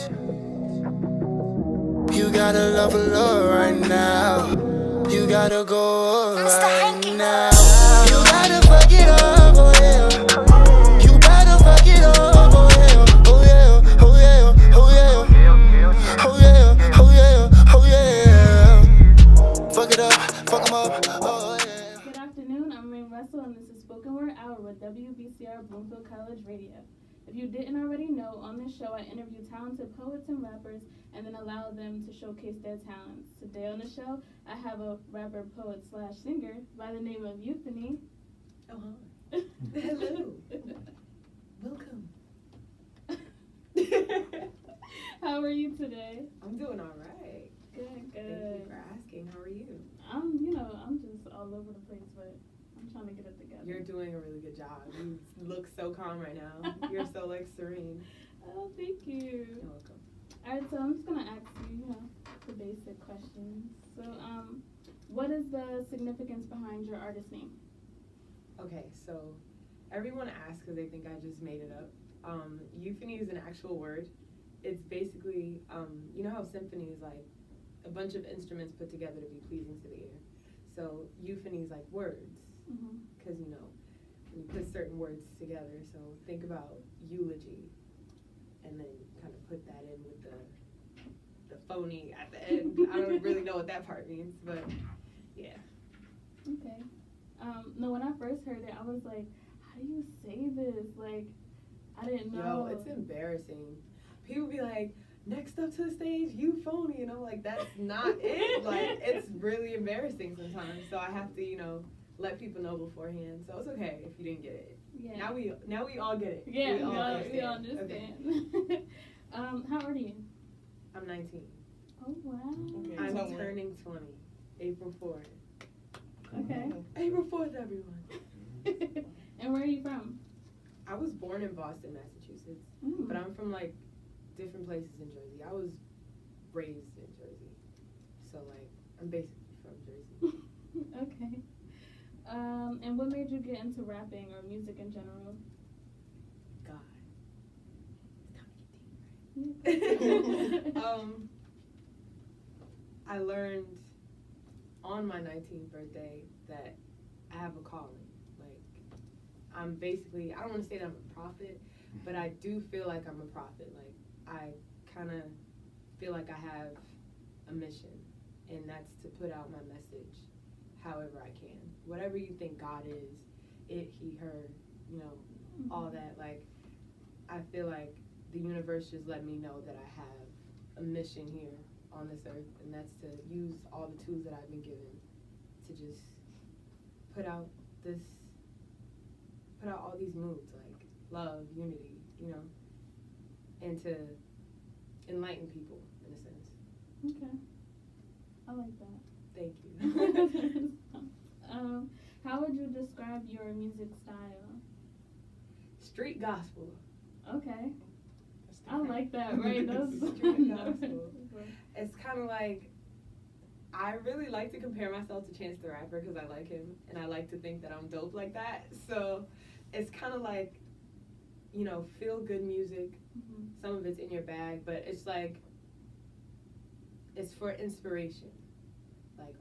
You gotta love a love right now. You gotta go right now. You gotta fuck it up, oh yeah. You better fuck it up, oh yeah. Oh yeah, oh yeah, oh yeah. Oh yeah, oh yeah, oh yeah. Fuck it up, fuck 'em up, oh yeah. Good afternoon, I'm Rain Russell, and this is Spoken Word Hour with WBCR Bloomfield College Radio. If you didn't already know, on this show I interview talented poets and rappers and then allow them to showcase their talents. Today on the show, I have a rapper, poet / singer by the name of Euphony. Oh, hi. Hello. Welcome. How are you today? I'm doing all right. Good. Thank you for asking. How are you? I'm just all over the place, but I'm trying to get it together. You're doing a really good job. You look so calm right now. You're so, serene. Oh, thank you. You're welcome. All right, so I'm just going to ask you, the basic questions. So, what is the significance behind your artist name? Okay, so everyone asks because they think I just made it up. Euphony is an actual word. It's basically, you know how symphony is like a bunch of instruments put together to be pleasing to the ear. So euphony is like words, because when you put certain words together. So think about eulogy, and then kind of put that in with the phony at the end. I don't really know what that part means, but yeah. Okay. No, when I first heard it, I was like, how do you say this? Like, I didn't know. Yo, it's embarrassing. People be like, next up to the stage, Euphony, and I'm like, that's not it. Like, it's really embarrassing sometimes. So I have to, let people know beforehand. So it's okay if you didn't get it. Yeah. Now we all get it. Yeah, we all understand. Okay. How old are you? I'm 19. Oh, wow. Okay. I'm turning 20. April 4th. Okay. April 4th, everyone. And where are you from? I was born in Boston, Massachusetts. Mm. But I'm from, different places in Jersey. I was raised in Jersey. So, I'm basically from Jersey. Okay. And what made you get into rapping or music in general? God. It's time to get deep, right? I learned on my 19th birthday that I have a calling. I'm basically, I don't want to say that I'm a prophet, but I do feel like I'm a prophet. I kind of feel like I have a mission, and that's to put out my message however I can. Whatever you think God is, it, he, her, all that. I feel like the universe just let me know that I have a mission here on this earth, and that's to use all the tools that I've been given to just put out all these moods, like love, unity, and to enlighten people, in a sense. Okay. I like that. Thank you. How would you describe your music style? Street gospel. Okay. I like that, right? That's Street gospel. It's kind of like, I really like to compare myself to Chance the Rapper because I like him, and I like to think that I'm dope like that. So it's kind of like, feel good music. Some of it's in your bag, but it's it's for inspiration.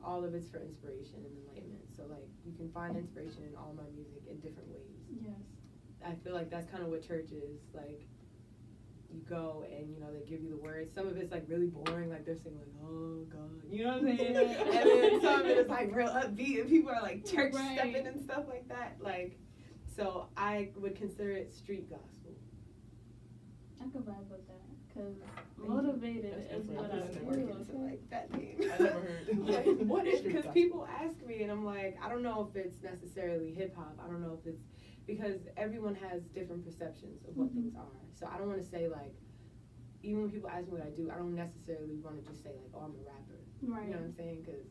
All of it's for inspiration and enlightenment. So you can find inspiration in all my music in different ways. Yes. I feel like that's kind of what church is. You go and, they give you the words. Some of it's really boring, they're singing oh God, you know what I'm saying? And then some of it is real upbeat and people are church stepping and stuff like that. So I would consider it street gospel. I could vibe with that, because motivated is what I do. That name. I never heard. What is, because people ask me and I'm like, I don't know if it's necessarily hip hop. I don't know if it's, because everyone has different perceptions of what things are. So I don't want to say even when people ask me what I do, I don't necessarily want to just say oh, I'm a rapper. Right. You know what I'm saying? Because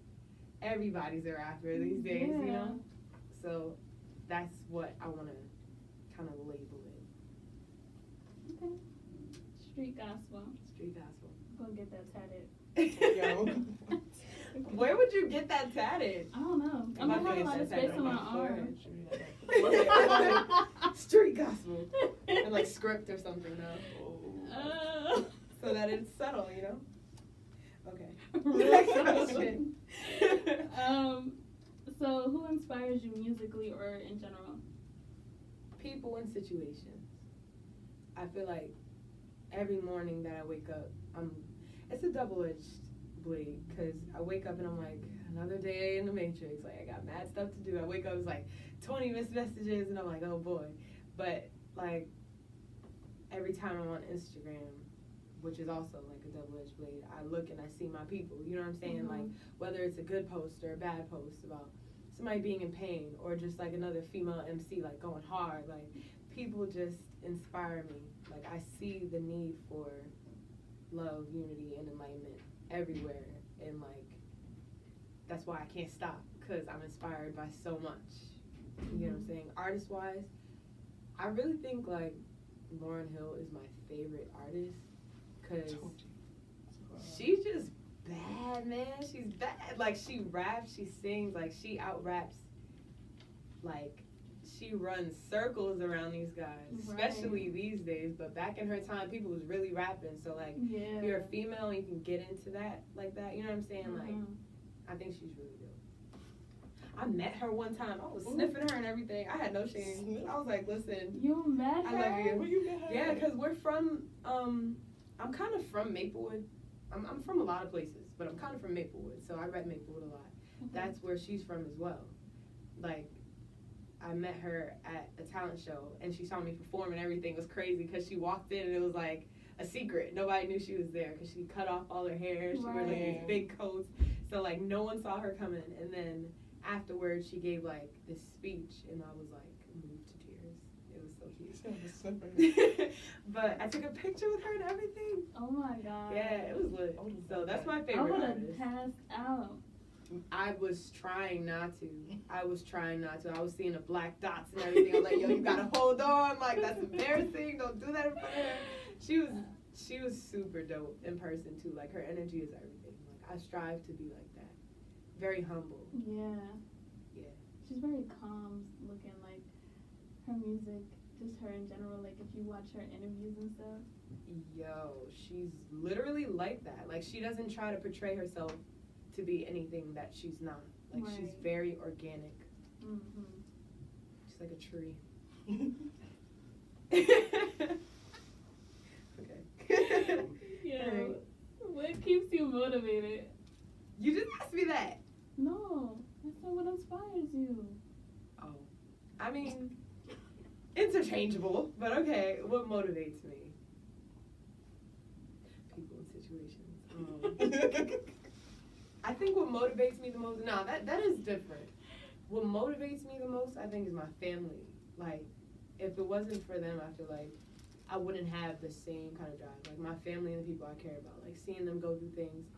everybody's a rapper these days, So that's what I want to kind of label it. Okay. Street gospel. Street gospel. I'm going to get that tatted. Where would you get that tatted? I don't know. I'm going to have a lot of space on my arm. Street gospel. And script or something, though. So that it's subtle, you know? Okay. Next question. So who inspires you musically or in general? People and situations. I feel like every morning that I wake up, it's a double-edged blade, because I wake up and I'm like, another day in the Matrix. Like, I got mad stuff to do. I wake up, it's like 20 missed messages, and I'm like, oh boy. But like, every time I'm on Instagram, which is also like a double-edged blade, I look and I see my people. You know what I'm saying? Mm-hmm. Like, whether it's a good post or a bad post about somebody being in pain, or just like another female MC like going hard, like, people just inspire me. Like, I see the need for love, unity, and enlightenment everywhere, and like, that's why I can't stop, because I'm inspired by so much. You know what I'm saying? Artist wise, I really think like Lauryn Hill is my favorite artist, because she's just bad, man. She's bad. Like, she raps, she sings, like, she out raps, like, she runs circles around these guys, especially these days. But back in her time, people was really rapping. So like, if you're a female and you can get into that like that, you know what I'm saying? Like, I think she's really dope. I met her one time. I was sniffing her and everything. I had no shame. I was like, listen, you met her? I love you. Where you met her? Yeah, because we're from, I'm kind of from Maplewood. I'm from a lot of places, but I'm kind of from Maplewood. So I rep Maplewood a lot. Okay. That's where she's from as well. Like, I met her at a talent show, and she saw me perform, and everything was crazy, because she walked in and it was like a secret. Nobody knew she was there, because she cut off all her hair. She wore like these big coats, so like no one saw her coming. And then afterwards, she gave like this speech, and I was like moved to tears. It was so cute. But I took a picture with her and everything. Oh my god. Yeah, it was lit. So that's my I favorite would artist. have passed out. I was trying not to. I was seeing the black dots and everything. I was like, yo, you gotta hold on. Like, that's embarrassing. Don't do that in front of her. She was super dope in person too. Like, her energy is everything. Like, I strive to be like that. Very humble. Yeah. Yeah. She's very calm looking. Like, her music, just her in general. Like, if you watch her interviews and stuff. Yo, she's literally like that. Like, she doesn't try to portray herself to be anything that she's not. Like, she's very organic. Mm-hmm. She's like a tree. Okay. Yeah. What keeps you motivated? You just asked me that. No, I said what inspires you. Oh. I mean, interchangeable, but okay. What motivates me? People and situations. I think what motivates me the most, that is different. What motivates me the most, I think, is my family. Like, if it wasn't for them, I feel like I wouldn't have the same kind of drive. Like, my family and the people I care about, like, seeing them go through things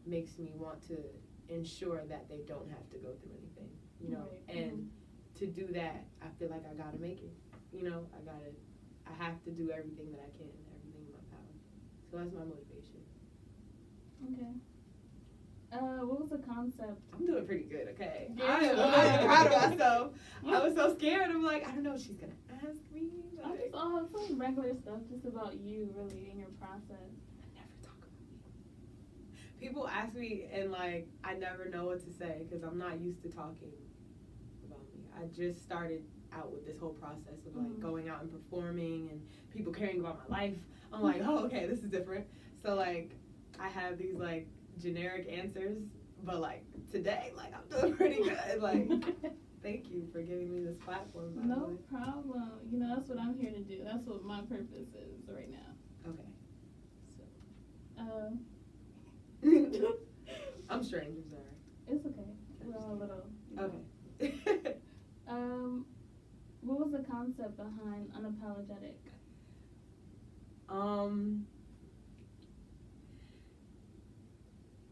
makes me want to ensure that they don't have to go through anything, you know? Right. And to do that, I feel like I gotta make it, you know? I have to do everything that I can, everything in my power. So that's my motivation. Okay. What was the concept? I'm doing pretty good, okay? Yeah. I'm proud of myself. I was so scared. I'm like, I don't know what she's going to ask me. I Like, just some regular stuff just about you, really, and your process. I never talk about me. People ask me, and like, I never know what to say, because I'm not used to talking about me. I just started out with this whole process of like going out and performing and people caring about my life. I'm like, oh, okay, this is different. So like, I have these like generic answers, but like today, like, I'm doing pretty good. Like, thank you for giving me this platform. By the No way. problem. You know, that's what I'm here to do. That's what my purpose is right now. Okay. So, I'm strange. I'm sorry. it's okay. We're all a little. Okay. What was the concept behind unapologetic?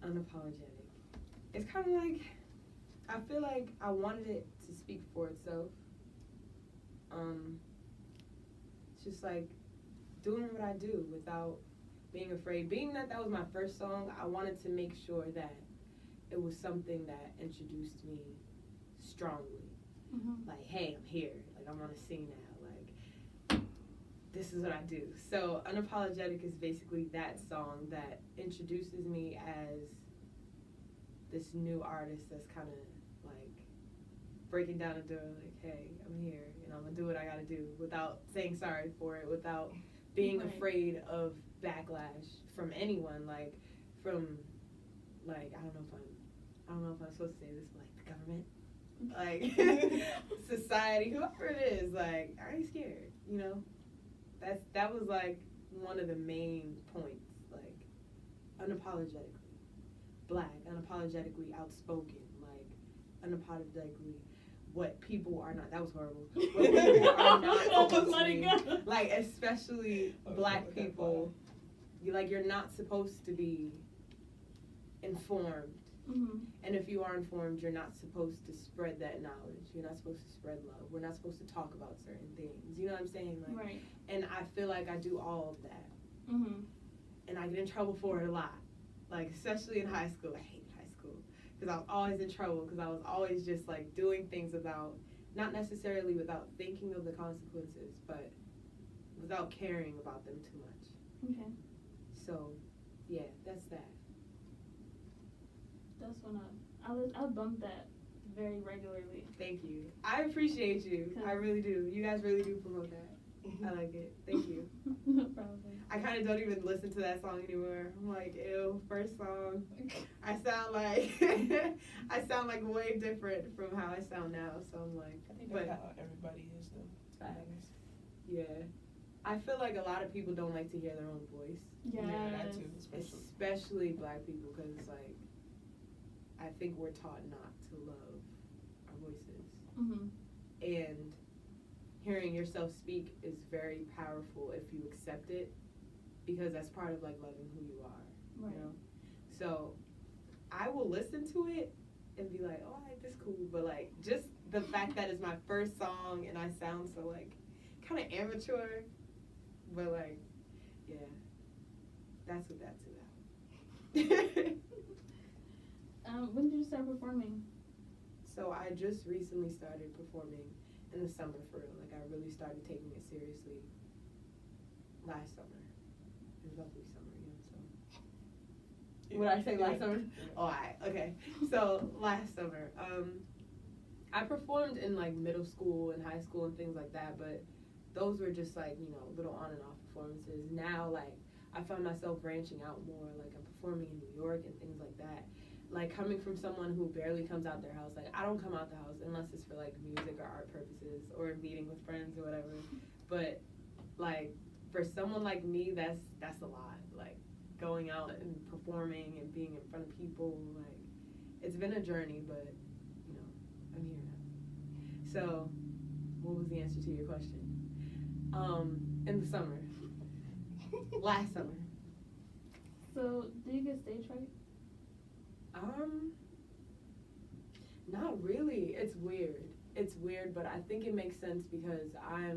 Unapologetic. It's kind of like, I feel like I wanted it to speak for itself. It's just like doing what I do without being afraid. Being that was my first song, I wanted to make sure that it was something that introduced me strongly. Mm-hmm. Like, hey, I'm here. Like, I'm on a scene now. Like, this is what I do. So Unapologetic is basically that song that introduces me as this new artist that's kind of like breaking down the door, like, hey, I'm here and I'm gonna do what I gotta do without saying sorry for it, without being afraid of backlash from anyone, like from like I don't know if I'm supposed to say this, but like the government, like society, whoever it is, like I ain't scared, you know. That was like one of the main points, like unapologetically black, unapologetically outspoken, like unapologetically what people are not. That was horrible. What people are not supposed to be, like especially black people. You're not supposed to be informed. Mm-hmm. And if you are informed, you're not supposed to spread that knowledge. You're not supposed to spread love. We're not supposed to talk about certain things. You know what I'm saying? Like, right. And I feel like I do all of that. Mm-hmm. And I get in trouble for it a lot. Like, especially in high school. I hated high school. Because I was always in trouble. Because I was always just, like, doing things not necessarily without thinking of the consequences, but without caring about them too much. Okay. So, yeah, that's that. That's when I bump that very regularly. Thank you. I appreciate you. I really do. You guys really do promote that. I like it. Thank you. No problem. I kind of don't even listen to that song anymore. I'm like, ew, first song. I sound like way different from how I sound now. So I'm like, I think that's how everybody is though. Facts. Yeah. I feel like a lot of people don't like to hear their own voice. Yes. Yeah, that too. Especially black people, because it's like, I think we're taught not to love our voices. Mm-hmm. And hearing yourself speak is very powerful if you accept it, because that's part of like loving who you are. Right. You know? So I will listen to it and be like, oh, this cool, but like just the fact that it's my first song and I sound so like kind of amateur, but like, yeah, that's what that's about. When did you start performing? So I just recently started performing in the summer for real. Like I really started taking it seriously last summer. It was lovely summer, so. What did I say last summer? Oh, okay. So last summer, I performed in like middle school and high school and things like that, but those were just like, little on and off performances. Now, like, I find myself branching out more. Like I'm performing in New York and things like that. Like coming from someone who barely comes out their house, like I don't come out the house unless it's for like music or art purposes or meeting with friends or whatever. But like for someone like me, that's a lot. Like going out and performing and being in front of people, like it's been a journey, but I'm here now. So what was the answer to your question? In the summer. Last summer. So do you get stage fright? Not really. It's weird, but I think it makes sense because I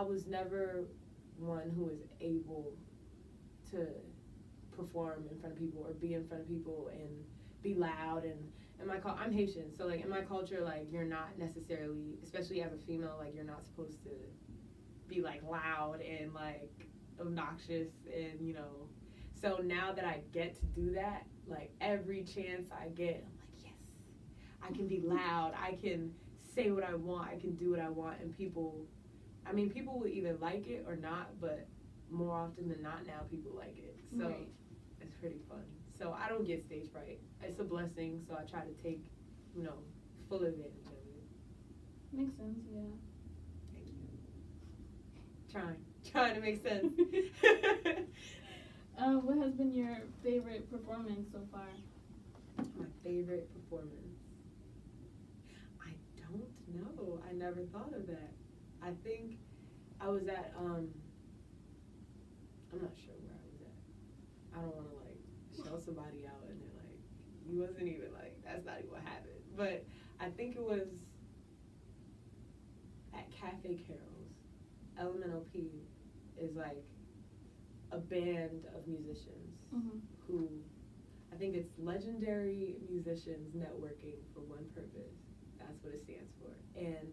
was never one who was able to perform in front of people or be in front of people and be loud. And I'm Haitian, so like in my culture, like you're not necessarily, especially as a female, like you're not supposed to be like loud and like obnoxious and So now that I get to do that, like every chance I get, I'm like, yes, I can be loud. I can say what I want. I can do what I want. And people will either like it or not, but more often than not now people like it. So right. It's pretty fun. So I don't get stage fright. It's a blessing. So I try to take, full advantage of it. Makes sense, yeah. Thank you. Trying to make sense. What has been your favorite performance so far? My favorite performance? I don't know. I never thought of that. I think I was at, I'm not sure where I was at. I don't want to, show somebody out and they're like, you wasn't even, that's not even what happened. But I think it was at Cafe Carol's. LMNOP is, a band of musicians who, I think it's Legendary Musicians Networking for One Purpose. That's what it stands for. And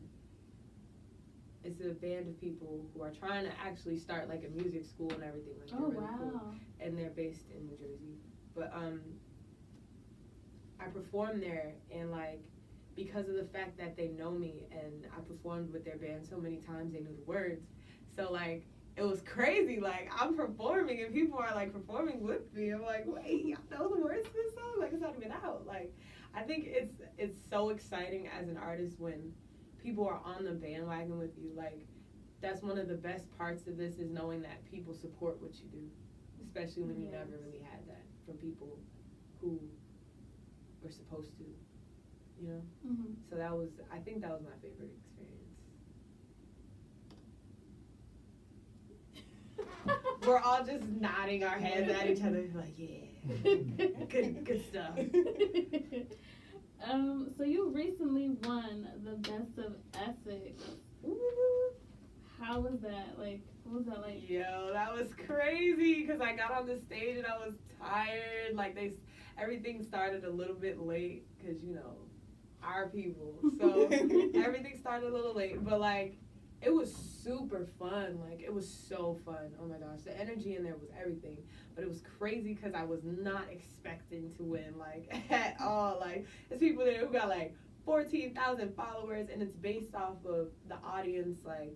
it's a band of people who are trying to actually start like a music school and everything. Like, they're Oh, really wow. cool. And they're based in New Jersey. But I performed there, and like, because of the fact that they know me and I performed with their band so many times, they knew the words. So like, it was crazy. Like, I'm performing and people are like performing with me. I'm like, wait, y'all know the words to this song? Like, it's not even out. Like, I think it's so exciting as an artist when people are on the bandwagon with you. Like, that's one of the best parts of this, is knowing that people support what you do, especially when you never really had that from people who were supposed to, you know? Mm-hmm. So I think that was my favorite experience. We're all just nodding our heads at each other like, yeah, good stuff. So you recently won the Best of Essex. How was that? Like, what was that like? Yo, that was crazy, because I got on the stage and I was tired. Like, everything started a little bit late, because, you know, our people. So everything started a little late, but like, it was super fun. Like, it was so fun. Oh my gosh, the energy in there was everything. But it was crazy because I was not expecting to win, like, at all. Like, there's people there who got like 14,000 followers, and it's based off of the audience, like,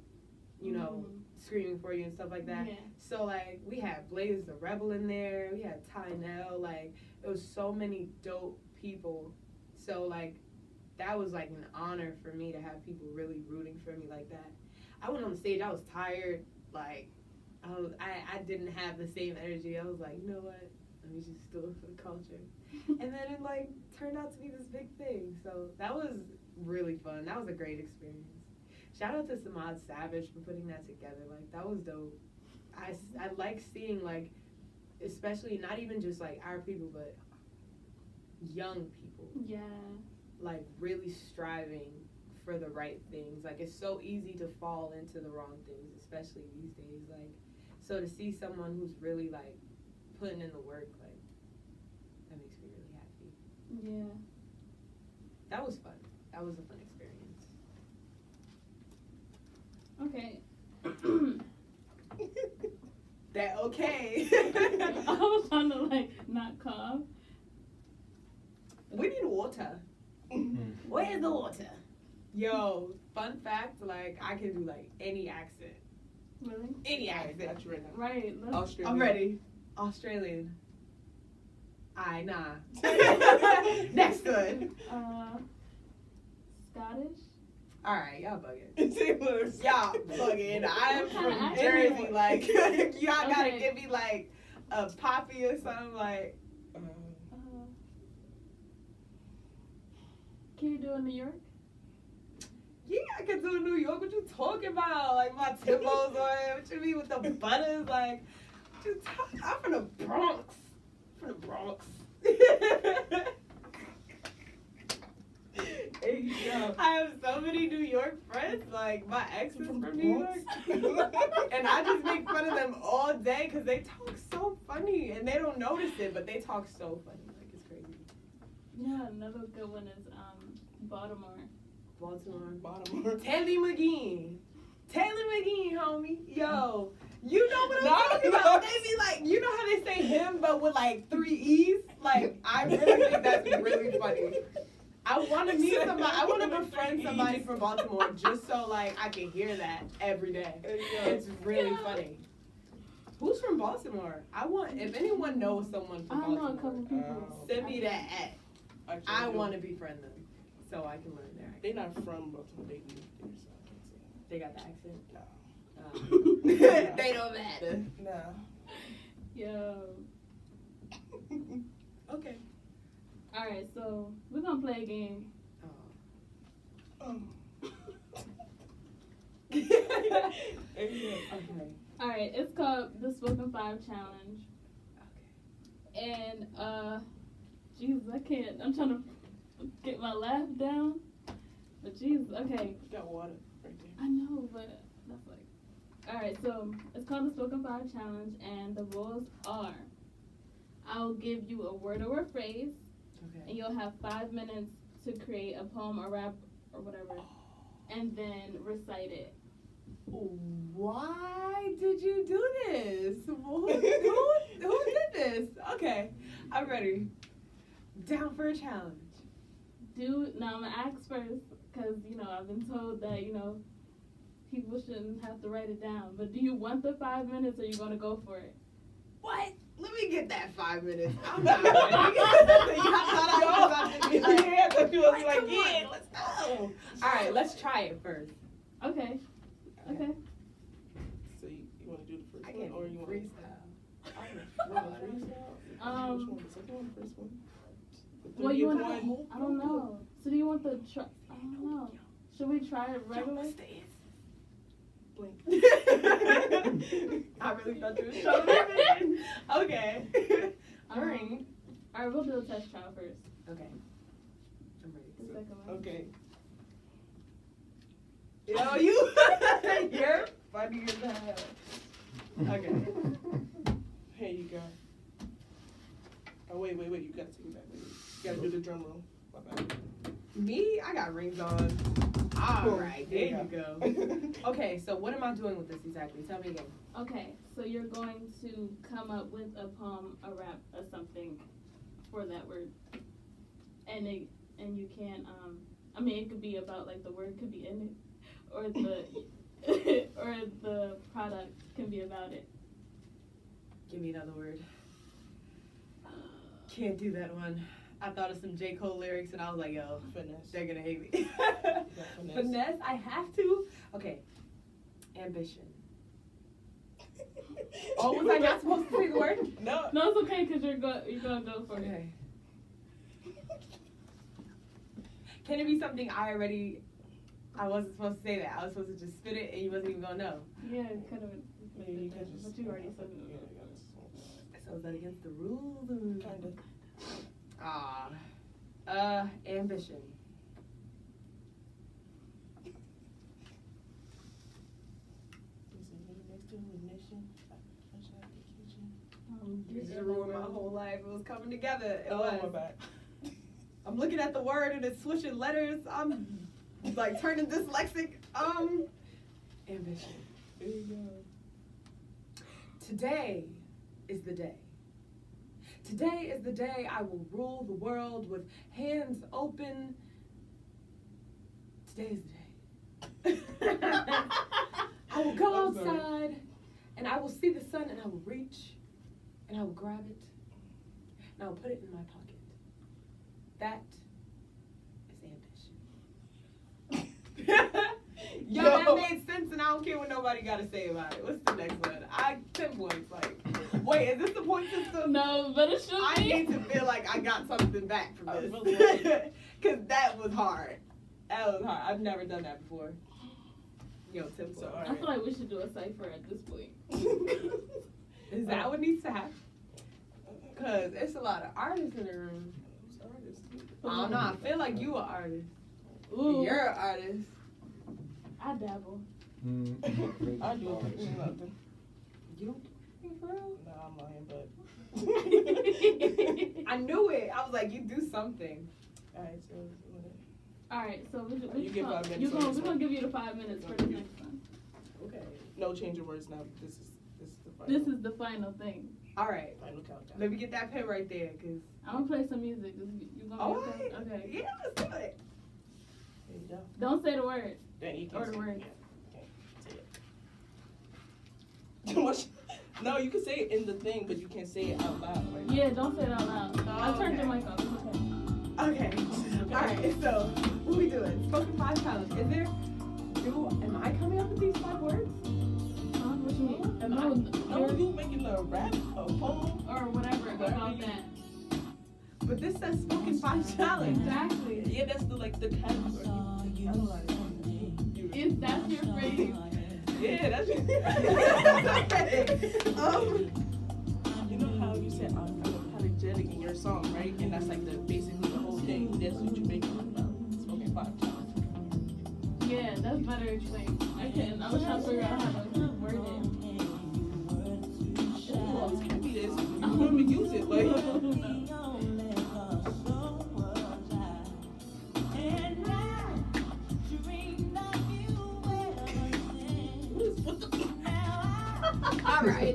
you know, screaming for you and stuff like that. Yeah. So like, we had Blaze the Rebel in there, we had Tynell, like, it was so many dope people. So like, that was like an honor for me to have people really rooting for me like that. I went on the stage, I was tired, like, I didn't have the same energy. I was like, you know what, let me just do it for the culture. And then it like turned out to be this big thing. So that was really fun. That was a great experience. Shout out to Samad Savage for putting that together. Like, that was dope. I like seeing, like, especially not even just like our people, but young people. Yeah. Like, really striving for the right things. Like, it's so easy to fall into the wrong things, especially these days. Like, so to see someone who's really like putting in the work, like, that makes me really happy. Yeah. That was fun. That was a fun experience. Okay. That okay. I was trying to like not cough. We need water. Where's the water? Yo, fun fact, like, I can do like any accent. Really? Any Alright, accent. got you right now. Right. Let's, Australian. I'm ready. Australian. Aye, nah. Next one. Scottish. Alright, y'all bugging. Taylor's. Y'all bugging. I am What kind of from accent? Jersey. Like, y'all gotta Okay. give me like a poppy or something. Like, Can you do a New York? yeah, I can do New York. What you talking about? Like, my Timbos on. What you mean with the butters? Like, I'm from the Bronx. From the Bronx. There you go. I have so many New York friends. Like, my ex is from New York. And I just make fun of them all day because they talk so funny. And they don't notice it, but they talk so funny. Like, it's crazy. Yeah, another good one is Baltimore. Baltimore. Taylor McGee, homie. Yo, you know what I'm talking about. They be like, you know how they say him, but with like 3 E's? Like, I really think that's really funny. I want to meet somebody. I want to befriend somebody from Baltimore just so, like, I can hear that every day. It's really funny. Who's from Baltimore? If anyone knows someone I from know a Baltimore, couple people. send me that at. Actually, I do. want to befriend them so I can learn their accent. They're not from Baltimore. They moved there, so I can't say. They got the accent? No. They don't matter. No. Yo. Okay. Alright, so we're gonna play a game. Oh. Okay. Alright, it's called the Spoken 5 Challenge. Okay. And Jesus, I can't. I'm trying to get my laugh down. But Jesus, okay. You got water right there. I know, but that's like. Alright, so it's called the Spoken 5 Challenge, and the rules are I'll give you a word or a phrase, Okay. and you'll have 5 minutes to create a poem or rap or whatever, and then recite it. Why did you do this? Who did this? Okay, I'm ready. Down for a challenge. Now I'm gonna ask first, because, I've been told that, people shouldn't have to write it down. But do you want the 5 minutes, or are you gonna go for it? What? Let me get that 5 minutes. I'm not ready. Y'all thought I was about to be like, Yeah, I thought you was like, like, come yeah, on. let's go. All right, let's try it first. Okay. Okay. So you want to do the first I one, can't or you want freestyle. freestyle? Um, Which one? The second one, the first one? The Well, you 30th want? one? I don't know. So do you want the? I don't know. Should we try it regular? Blink. I really thought you were showing me. Okay. All right. All right, we'll do a test trial first. Okay. I'm ready. The second one. Okay. Yo, you're funny as hell. Okay. Here you go. Oh, wait. You gotta take it back. Wait. You gotta do the drum roll. My bad. Me? I got rings on. All Boom. right, there you go. Okay, so what am I doing with this exactly? Tell me again. Okay, so you're going to come up with a poem, a rap, or something for that word, and you can it could be about, like, the word could be in it, or the or the product can be about it. Give me another word. Can't do that one. I thought of some J. Cole lyrics and I was like, yo, Finesse. they're gonna hate me. Finesse. Finesse, I have to. Okay. Ambition. Oh, was I not supposed to say the word? No. No, it's okay, because you're gonna go for it. Okay. Can it be something I wasn't supposed to say that. I was supposed to just spit it and you wasn't even gonna know. Yeah, it could have. Yeah, you could just. But you already said it. Yeah, you gotta. So is that against the rules? Kinda. Ambition. You just ruined my whole life. It was coming together. It was. my bad. I'm looking at the word and it's switching letters. I'm like turning dyslexic. Ambition. There you go. Today is the day. Today is the day I will rule the world with hands open. Today is the day. I will go I'm sorry. outside and I will see the sun and I will reach and I will grab it and I will put it in my pocket. That is ambition. Yo, that made sense and I don't care what nobody got to say about it. What's the next one? 10 points. Like, wait, is this the point system? No, but it should I be. need to feel like I got something back from I this. really Because that was hard. That was hard. I've never done that before. Yo, 10 points. So, I feel like we should do a cipher at this point. Is that what needs to happen? Because it's a lot of artists in the room. Who's the artist? I don't know. I feel like you an artist. Ooh, You're an artist. I dabble. I do nothing. You don't do anything for real? No, I'm lying, but. I knew it. I was like, you do something. Alright, so. All right, so You get 5 minutes on this we're gonna one. give you the 5 minutes for the next one. Okay. No change of words now. This is the final. This is the final thing. All right. final countdown. Let me get that pen right there, because. I'm gonna play some music. You gonna All get right. that? Okay. Yeah, let's do it. There you go. Don't say the word. Then you Or can the words. Too much. No, you can say it in the thing, but you can't say it out loud. Right? Yeah, don't say it out loud. I turned your Okay. mic off. It's okay. Okay. All right. So, what we doing? Spoken 5 challenge. Am I coming up with these 5 words? What you mean? No, you making a rap, a poem. Or whatever about you- that. But this says spoken 5 challenge. Exactly. Yeah, that's the category. I don't like it. If that's your phrase. Yeah, that's it. You know how you said unapologetic in your song, right? And that's like basically the whole thing. That's what you make it about. Spoken 5 challenge. Yeah, that's better explained. I was trying to figure out how to word it. Well, this can't be this. I'm gonna use it, like.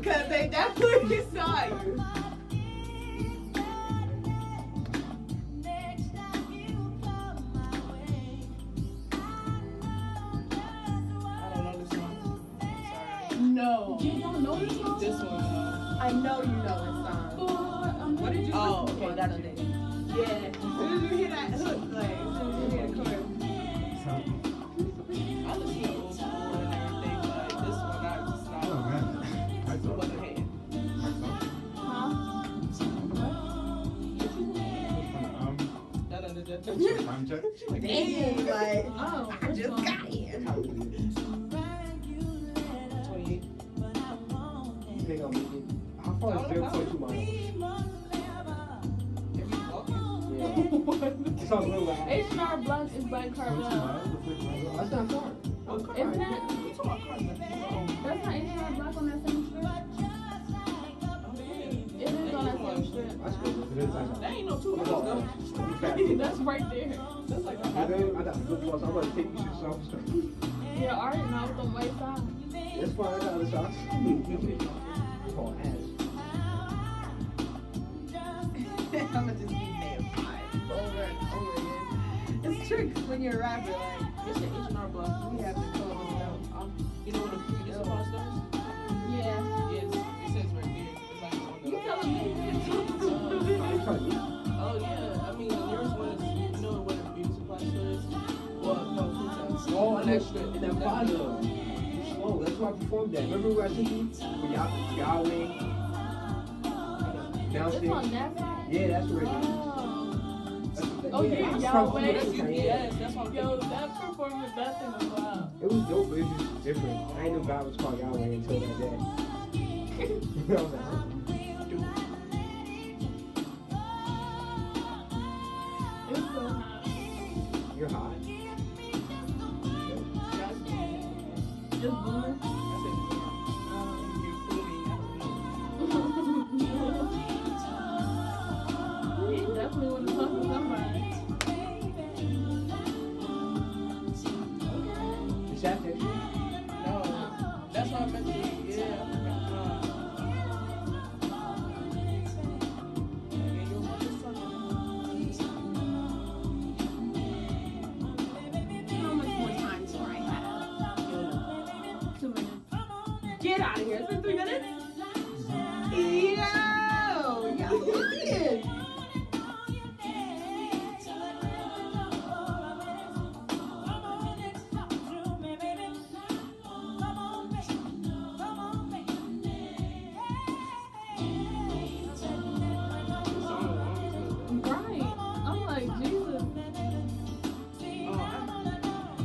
Because they definitely saw you. I don't know this song. Sorry. No. You don't know this song? This one, I know you know this song. What did you Oh, listen to okay, on that's Sunday? it. Yeah. As soon as you hear that hook, like, as soon as you hear the chorus. I listen to old school and everything, but this one I just not. Oh man. I thought Wasn't hitting. Huh? Time check. Dang, like, Oh, I which just one? got here. 28. You think I'll make it? How far is 0.2 miles? If you walking. Yeah. It's on Little House. H&R Block is by 22 Carvel. miles. That's not far. Isn't that? That's not H&R Block on that same strip? It is on that same strip. That's good. It is. That ain't no 2 miles though. That's right there. That's like a I half. got a good plus. I'm going to take you to South Star. Yeah, alright, now with the white side. It's fine. I got other shots. It's called ass. I'ma just be saying five over and over again. It's tricks when you're a rapper, like, It's the H&R Block. we have to call them out. You know what the previous supply stores? Yeah. It says right there. It's like on the. You telling me? I'm trying to eat. Oh yeah, I mean the nearest one is, you know where the beauty supply store is? Well, no, food trucks. Oh, An extra. in that plaza. You slow. That's why I performed that. Remember where I took you? For Yahweh? It's Downstairs? on that side? Yeah, that's where it is. Oh. That's the thing. Oh, yeah, I was Yahweh. trying to That's do it. UPS, that's what I'm Yo, thinking. that performance, that thing was wild. It was dope, but it was just different. I didn't know God was called Yahweh until that day. I was like, huh? It was so hot. You're hot. Just booming. He definitely want to talk to somebody. Is that text you? No, that's what I meant to. Yeah, I forgot. Yeah, you want this one? How much more time do I have? 2 minutes. Get out of here. It's been 3 minutes? Yo! Y'all did. Right. I'm like, Jesus. Oh,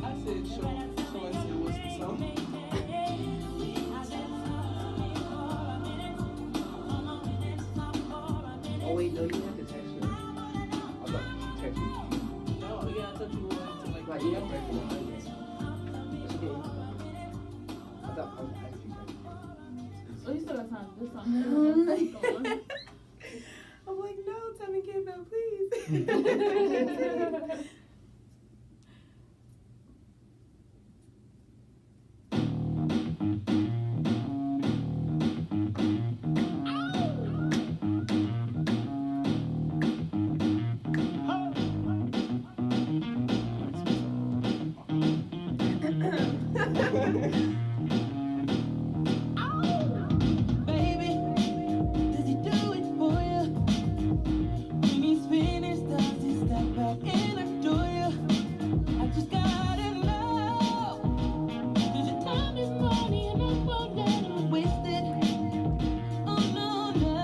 I said show and say what's the song? Oh wait, no, you have to text her. I thought she texted you. No, yeah, I thought you wanted to like. Like, you have to text her. That's okay. I thought I was actually texting. Oh, you still got time. This song. Go on. I'm like, no, tell me Campbell, please. Baby, does he do it for you? When he's finished, does he step back and adore you? I just gotta know. 'Cause your time is money and I won't let him waste it. Oh no, no.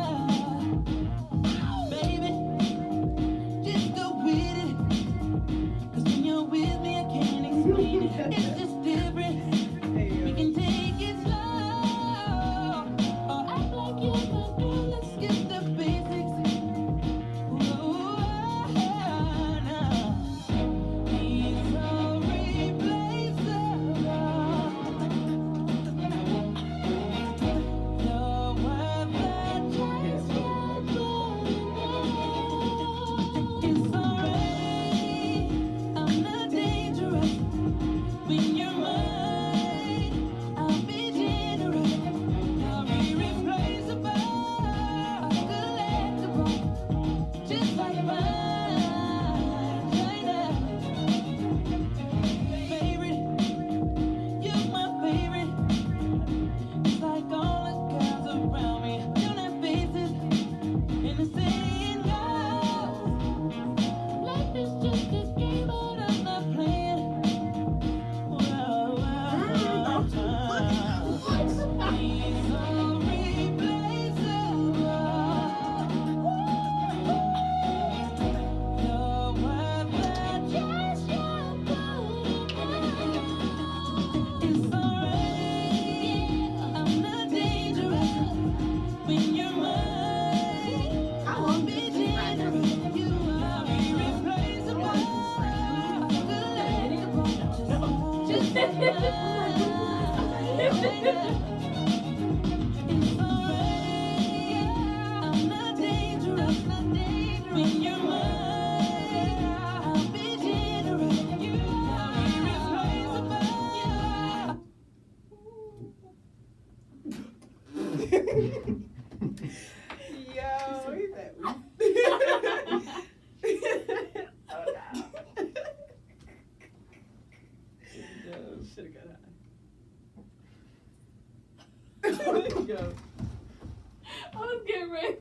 Baby, just go with it. 'Cause when you're with me, I can't explain it. It's just different. We can take it slow, or act like you're my girl. Let's skip the basics. Ooh, no. He's so replaceable. You're worth the chance. It's alright. I'm not dangerous. When you're mine, I'll be generous. I'll be replaced. Yo, he said, oh no. Should've got high. Yo. I was getting ready.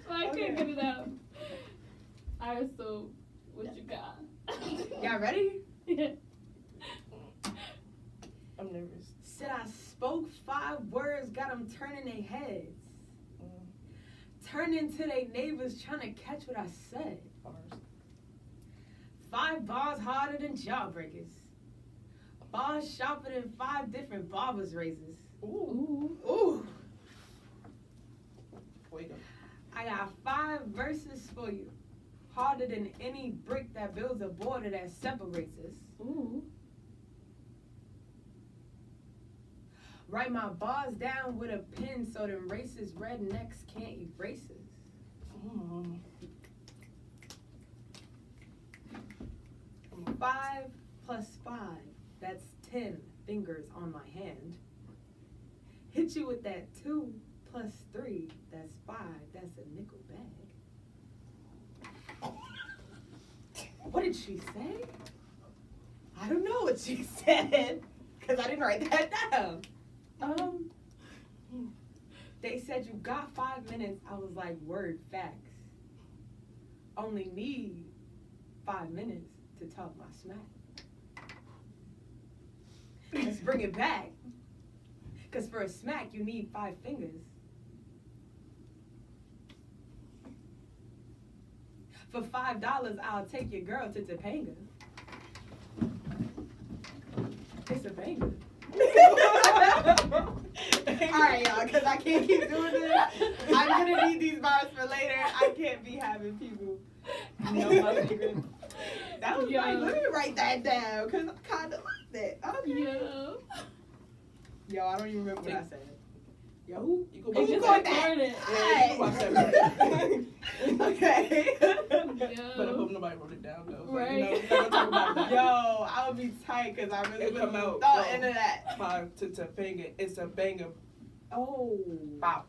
So I can't get it out. Alright, so what you got? Y'all ready? Yeah. I'm nervous. Said I spoke 5 words, got them turning their heads. Turning to their neighbors trying to catch what I said. Bars. 5 bars harder than jawbreakers. Bars sharper than 5 different barbers' razors. Ooh. Ooh. Wait up. I got 5 verses for you. Harder than any brick that builds a border that separates us. Ooh. Write my bars down with a pen so them racist rednecks can't erase us. 5 plus 5, that's 10 fingers on my hand. Hit you with that 2 plus 3, that's 5, that's a nickel bag. What did she say? I don't know what she said, because I didn't write that down. They said you got 5 minutes. I was like, word, facts. Only need 5 minutes to talk my smack. Let's bring it back. Because for a smack, you need 5 fingers. For $5, I'll take your girl to Topanga. It's a banger. Alright, y'all, because I can't keep doing this. I'm going to need these bars for later. I can't be having people know my secrets. That was Yo. like, let me write that down, because I kind of like that. Okay. Yo. Yo, I don't even remember what I said. Yo, You go It watch just got that. recorded. Yeah, you go watch that. Okay. But I hope nobody wrote it down though. Like, you know, Right. we're not gonna talk about that. Yo, I would be tight because I really It'll come wouldn't out, thought yo. into that. 5 to Topanga. It's a banger. Oh, Wow.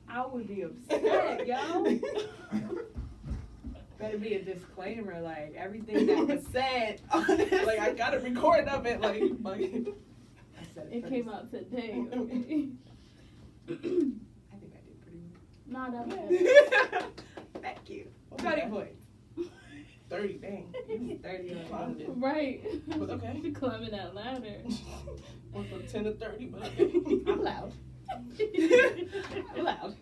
I would be upset, yo. Better be a disclaimer, like everything that was said on this. Like I got a recording of it. Like I said It first. came out today. Okay. I think I did pretty Not up well. there. Thank you. Okay. 20 points. 30. Dang. 30 on Climbed it. Right. But okay. You climbing that ladder. Went from 10 to 30, but okay. I'm loud. I'm loud.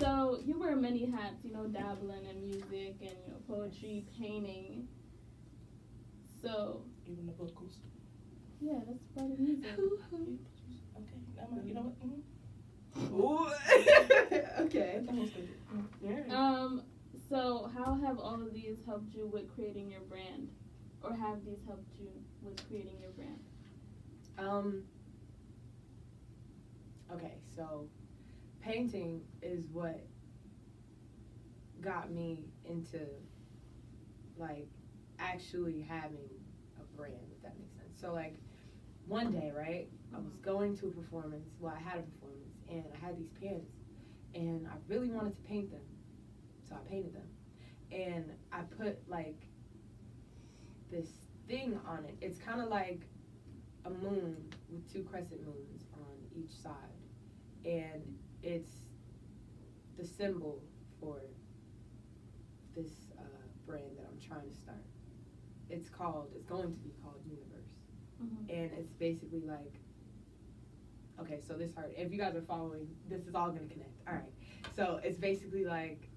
So you wear many hats, you know, dabbling in music and, you know, poetry, painting. So Even the vocals. yeah, that's part of music. Okay. Now you know what? Ooh. Okay. Almost did it. Yeah. So how have all of these helped you with creating your brand, or have these helped you with creating your brand? Okay, so painting is what got me into like actually having a brand, if that makes sense. So like one day, right, I was going to a performance, well I had a performance and I had these pants and I really wanted to paint them. So I painted them. And I put like this thing on it. It's kind of like a moon with 2 crescent moons on each side. And it's the symbol for this brand that I'm trying to start. It's going to be called Universe. Mm-hmm. And it's basically like, okay, so this hard. If you guys are following, this is all going to connect. All right. So it's basically like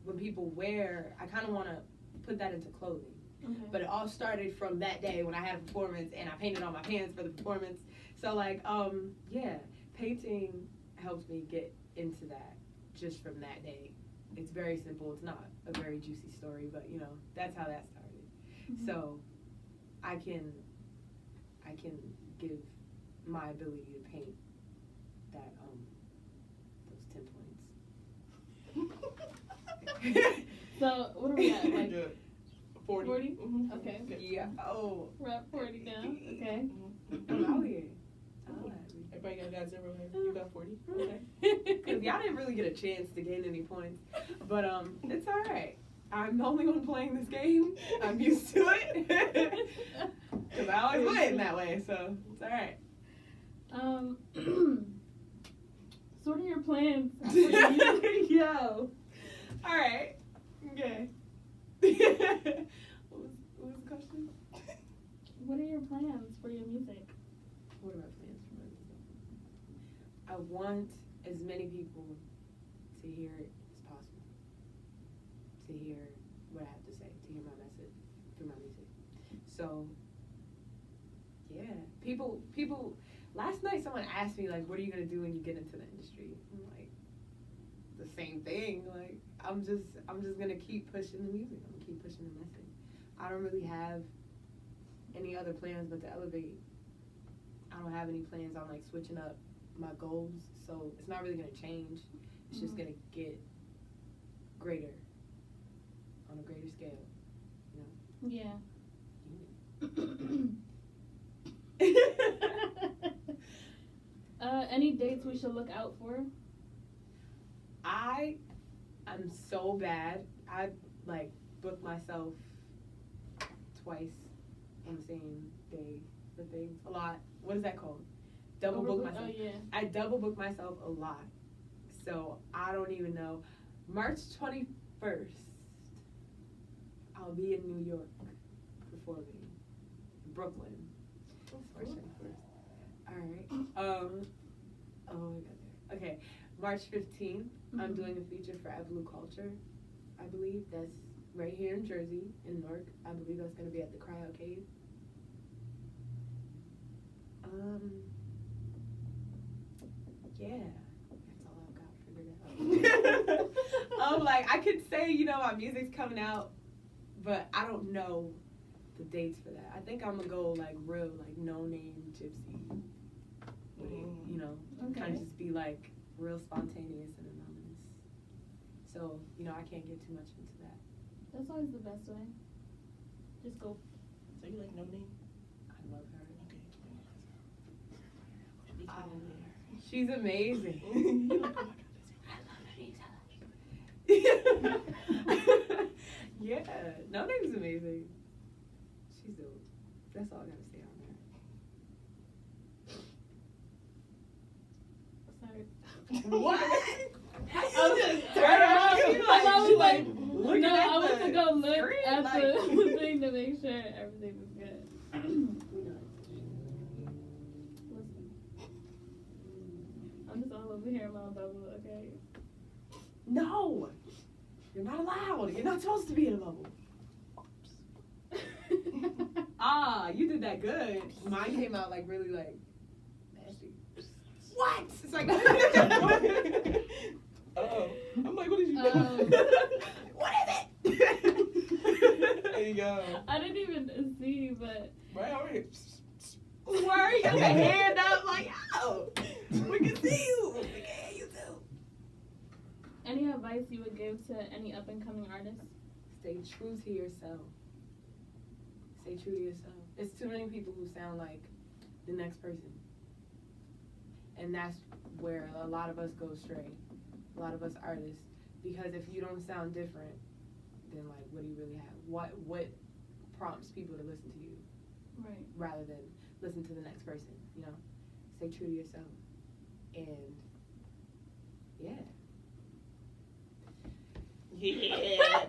when people wear, I kind of want to put that into clothing. Okay. But it all started from that day when I had a performance and I painted on my pants for the performance. So like, yeah, painting helps me get into that just from that day. It's very simple. It's not a very juicy story, but you know, that's how that started. Mm-hmm. So I can give my ability to paint that those 10 points. So what are we at? Like Good. 40. 40? Mhm. Okay. Yeah. Oh, We're at 40 now. Okay. I'm out here. Oh, Everybody got 0 here. You got 40. Okay. because y'all didn't really get a chance to gain any points, but it's all right. I'm the only one playing this game. I'm used to it because I always win that way, so it's all right. So what are your plans? Yo. All right. Okay. what was the question? What are your plans for your music? What are my plans for my music? I want as many people to hear it as possible. To hear what I have to say, to hear my message through my music. So, yeah. People, last night someone asked me, like, what are you going to do when you get into the industry? I'm like, the same thing. Like, I'm just going to keep pushing the music. I'm going to keep pushing the message. I don't really have any other plans but to elevate. I don't have any plans on, like, switching up my goals. So it's not really going to change. It's just going to get greater on a greater scale, you know? Yeah. Any dates we should look out for? I'm so bad. I like booked myself twice on the same day for things. A lot. What is that called? Double book myself. Oh yeah. I double book myself a lot. So I don't even know. March 21st, I'll be in New York performing. Brooklyn. March 21st. Alright. Oh my god. Okay. March 15th, I'm doing a feature for Evolu Culture. I believe that's right here in Jersey, in Newark. I believe that's gonna be at the Cryo Cave. Yeah. That's all I've got figured out. Like, I could say, you know, my music's coming out, but I don't know the dates for that. I think I'm gonna go, like, real, like, no-name gypsy with it, you know? Okay. Kind of just be, like, real spontaneous and anonymous. So, you know, I can't get too much into that. That's always the best way. Just go. So you like No Name? I love her. Okay. She's amazing. Yeah, No Name's amazing. She's dope. That's all I gotta say on her. Sorry. What? I was like, looking no, at I went the to go look screen, at like- the thing to make sure everything was good. Listen, I'm just all over here in my bubble, okay? No, you're not allowed. You're not supposed to be in a bubble. You did that good. Mine came out like really like nasty. What? It's like. Oh, I'm like, what did you do? What is it? There you go. I didn't even see, but Right over here. Where you got your hand up like, oh, we can see you. We can hear you too. any advice you would give to any up and coming artists? Stay true to yourself. Stay true to yourself. There's too many people who sound like the next person. And that's where a lot of us go astray. A lot of us artists. Because if you don't sound different, then like what do you really have? What prompts people to listen to you? Right. Rather than listen to the next person, you know? Stay true to yourself. And yeah. Yeah.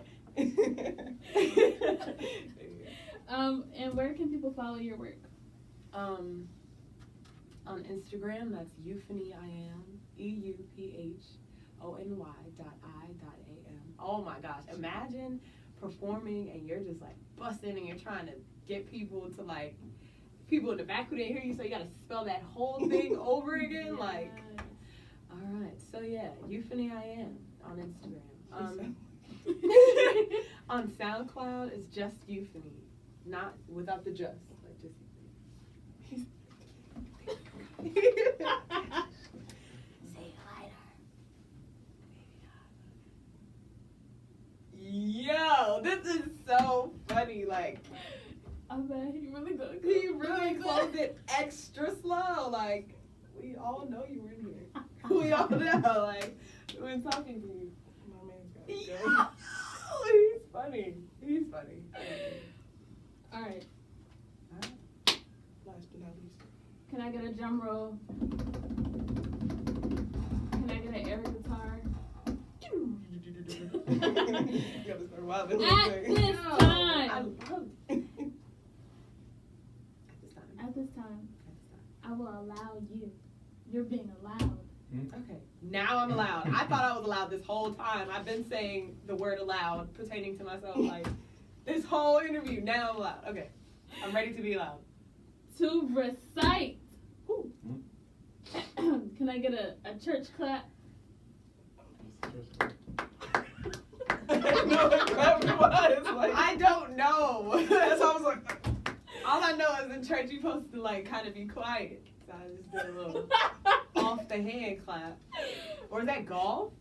And where can people follow your work? On Instagram, that's Euphony I am, EUPHONY.I.AM. Oh my gosh, imagine performing and you're just like busting and you're trying to get people to like, people in the back who didn't hear you, so you gotta spell that whole thing over again. Yes. Like, alright, so yeah, Euphony I am on Instagram. On SoundCloud, it's just Euphony, not without the just, like just Euphony. Say it lighter. Maybe not. Yo, this is so funny. extra slow. Like, we all know you were in here. We all know, like, we're talking to you. My man's got to Yeah. go. He's funny. He's funny. All right. Last but not least. Can I get a drum roll? Can I get an air guitar? You gotta start wilding. At this time. I love it. At this time, I will allow you. You're being allowed. Okay, now I'm allowed. I thought I was allowed this whole time. I've been saying the word allowed pertaining to myself like this whole interview. Now I'm allowed. Okay, I'm ready to be allowed. To recite. Can I get a church clap? No, it was. Like, I don't know. That's why I was like, all I know is in church you're supposed to like kind of be quiet. So I just did a little off the hand clap. Or is that golf?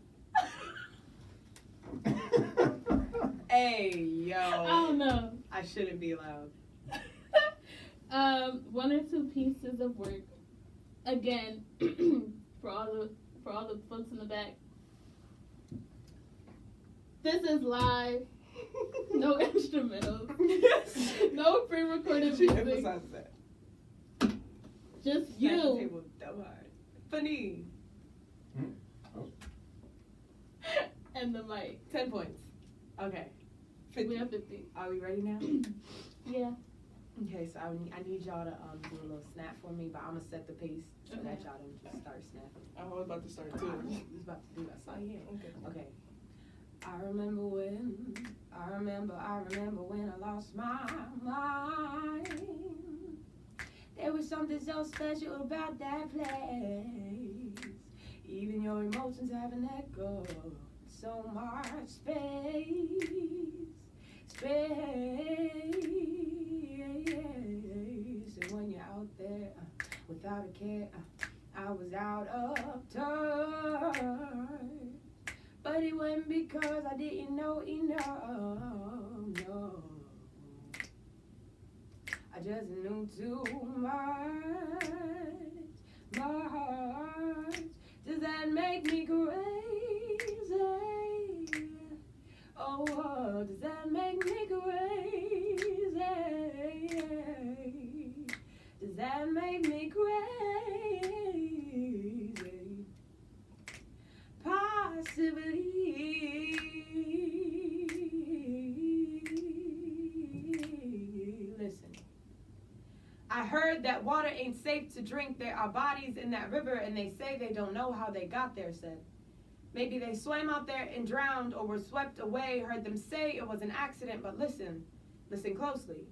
Hey, yo. I don't know. I shouldn't be allowed. One or two pieces of work. Again, for all the folks in the back. This is live. No instrumentals. No pre-recorded she music. emphasizes that. Just Smack the you. table so hard. Funny. And the mic. 10 points. Okay. We have 50. Are we ready now? Yeah. Okay, so I need y'all to do a little snap for me, but I'm gonna set the pace so that y'all don't just start snapping. I was about to start I too. was about to do that. So yeah. Okay. Okay. I remember when I lost my mind. There was something so special about that place. Even your emotions have an echo. So much space. And when you're out there without a care, I was out of turn. But it wasn't because I didn't know enough, no. I just knew too much. Does that make me crazy? Oh, does that make me crazy? Does that make me crazy? Possibly. Listen. I heard that water ain't safe to drink. There are bodies in that river, and they say they don't know how they got there, said. Maybe they swam out there and drowned or were swept away. Heard them say it was an accident, but listen closely.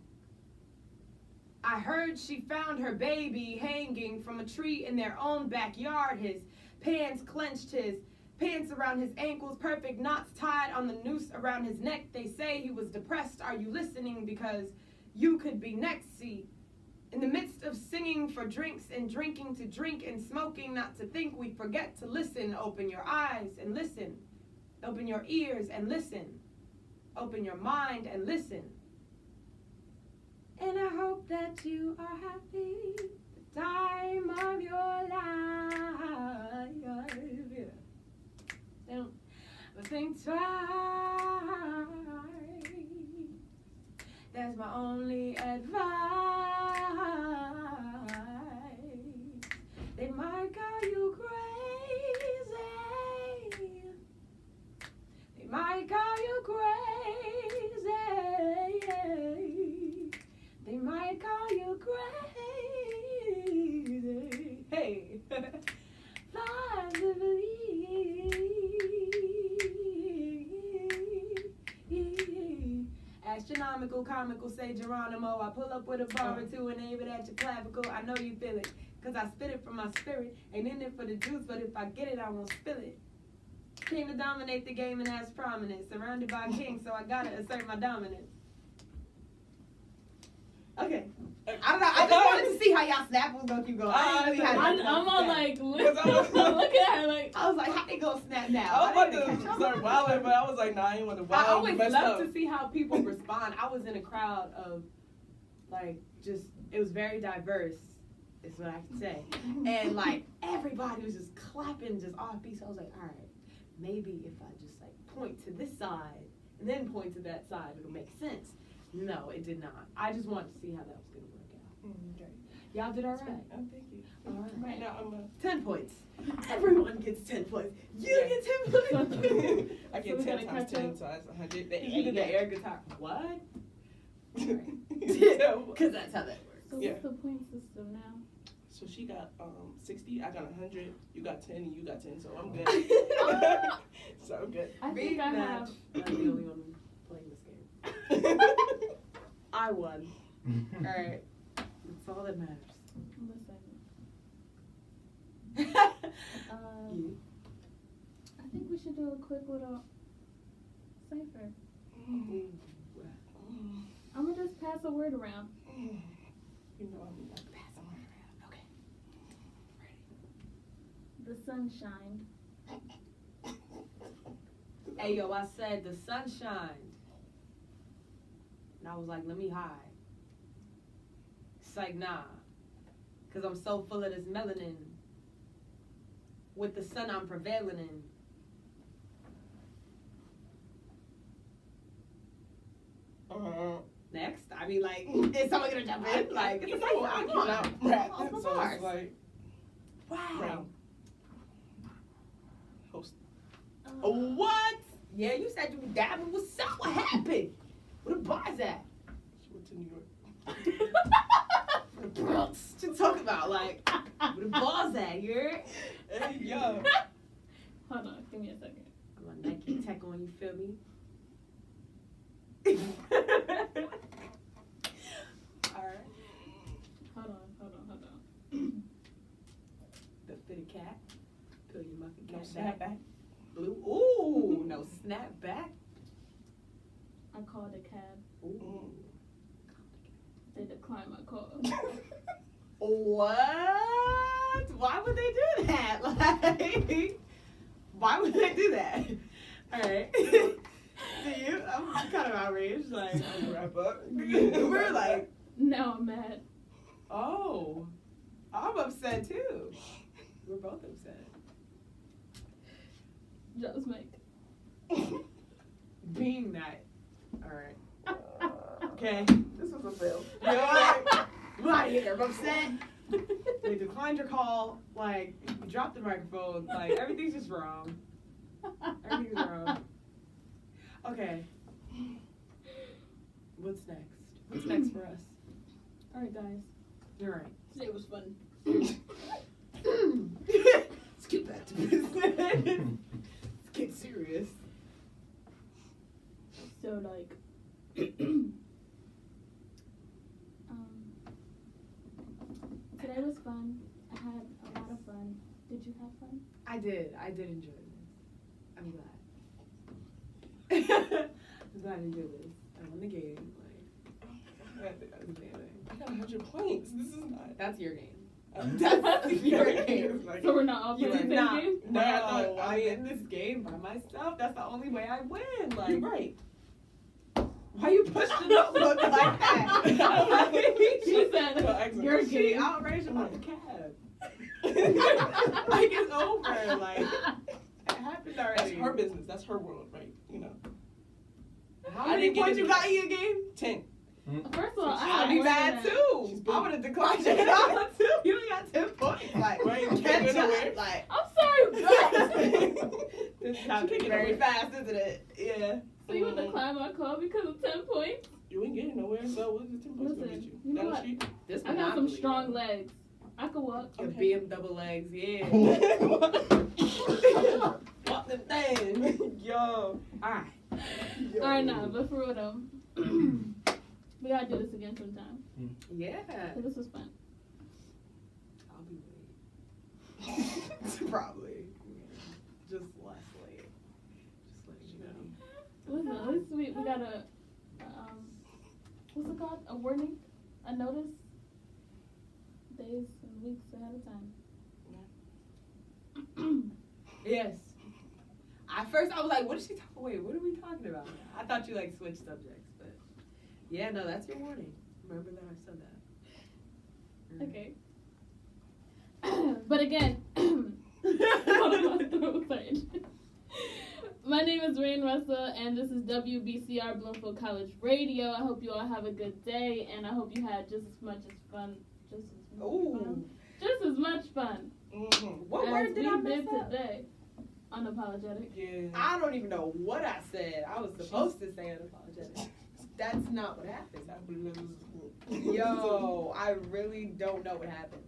I heard she found her baby hanging from a tree in their own backyard. His pants clenched, his pants around his ankles, perfect knots tied on the noose around his neck. They say he was depressed. Are you listening? Because you could be next. See, in the midst of singing for drinks and drinking to drink and smoking not to think, we forget to listen. Open your eyes and listen. Open your ears and listen. Open your mind and listen. And I hope that you are happy the time of your life. Don't think twice. That's my only advice. They might call you crazy. They might call you crazy. They might call you crazy. Hey. Possibly. Astronomical, comical, say Geronimo. I pull up with a bar or two and aim it at your clavicle. I know you feel it, cause I spit it from my spirit. Ain't in it for the juice, but if I get it, I won't spill it. Came to dominate the game and has prominence. Surrounded by kings, so I gotta assert my dominance. Okay. I don't know. I just wanted to see how y'all snap was gonna keep going. I'm all like, look at her like. I was like, how they gonna snap now? I was about to start wilding, but I was like, nah, I ain't want to wild. I always messed love up. to see how people respond. I was in a crowd of, like, just, it was very diverse. is what I can say. And like everybody was just clapping, just off beat. So I was like, all right, maybe if I just like point to this side and then point to that side, it'll make sense. No, it did not. I just wanted to see how that was gonna work out. Okay. Y'all did all right. Oh, thank you. All right. Right now I'm a 10 points. Everyone gets 10 points. You get 10 points. I get So we 10 gotta times catch 10, up? so that's 100. You did the air guitar. What? So Because that's how that works. So Yeah. what's the point system now? she got 60, I got 100, you got 10, and you got 10, so I'm good. So I'm good. I Big think I match. have. I'm the only one playing this game. I won. All right. That's all that matters. Listen. You. I think we should do a quick little cipher. I'm gonna just pass a word around. You know I'm not passing. Okay. The sun shined. Hey, yo, I said the sun shined. And I was like, let me hide. It's like, nah. Because I'm so full of this melanin. With the sun, I'm prevailing in. Next. I mean, like, is someone going to jump in? Like, it's a know, cipher. I Come cannot on. rap, Oh, so bars. it's like, Wow. right. Host. What? Yeah, you said you were dabbing. What's up? What happened? Where the bars at? She went to New York. What you talking about? Like, where the bars at? You heard? Hey, yo. Hold on, give me a second. I'm a Nike tech on, you feel me? Alright. Hold on. The fitted cat. Peel your muffin No cat snap back. Blue. Ooh, no snap back. I called a cab. Ooh. They declined my call. What? Why would they do that? Like, why would they do that? Alright. Do you? I'm kind of outraged. Like, Wrap up. we're like, Now I'm mad. oh, I'm upset too. We're both upset. Just make. Being that. Alright. Okay. This was a fail. You know what? I'm out of here. I'm upset. They declined your call. Like, you dropped the microphone. Like, everything's just wrong. Everything's wrong. Okay. What's next? What's next for us? Alright, guys. You're right. Today was fun. Let's get back to business. Let's get serious. So, like, today was fun. I had a lot of fun. Did you have fun? I did enjoy this. I'm glad. I'm glad I enjoyed this. I won the game. Like, I got 100 points. This is not. that's your game. That's your game. So we're not all You playing did the same not. game? No, No, I'm in this game by myself. That's the only way I win. Like, You're right. why you pushing the look like that? She said, Well, excellent. your She game. outraged about the cab. Like, it's over. Like, it happened That's already. her business. That's her world, right? You know. How I many didn't get points any- you got in your game? 10. First of all, I I'd had be more than mad that. too. She's I would have declined your call too. You only got 10 points. Like, Right, you catch can't get up. nowhere. Like, I'm sorry, guys. this She happened can't get very nowhere. fast, isn't it? Yeah. So you would decline my call because of 10 points? You ain't getting nowhere, so what's the 10 points gonna Listen, get you? you know Down the what? street? This I got some Monopoly, strong yo. legs. I could walk. Your Okay. BM double legs, yeah. Fuck the thing. Yo. Alright. Alright, nah, but for real though, we gotta do this again sometime. Yeah. So this was fun. I'll be late. Probably. Just less late. Just letting you know. Listen, at least we got a, what's it called? A warning? A notice? Days and weeks ahead of time. Yes. At first I was like, what is she talking? Wait, what are we talking about? I thought you like switched subjects, but yeah, no, that's your warning. Remember that I said that. Okay. But again, my name is Rain Russell, and this is WBCR Bloomfield College Radio. I hope you all have a good day, and I hope you had just as much fun. What word did I mess up? Today. Unapologetic. Yeah. I don't even know what I said. I was supposed to say unapologetic. That's not what happened. Yo, I really don't know what happened.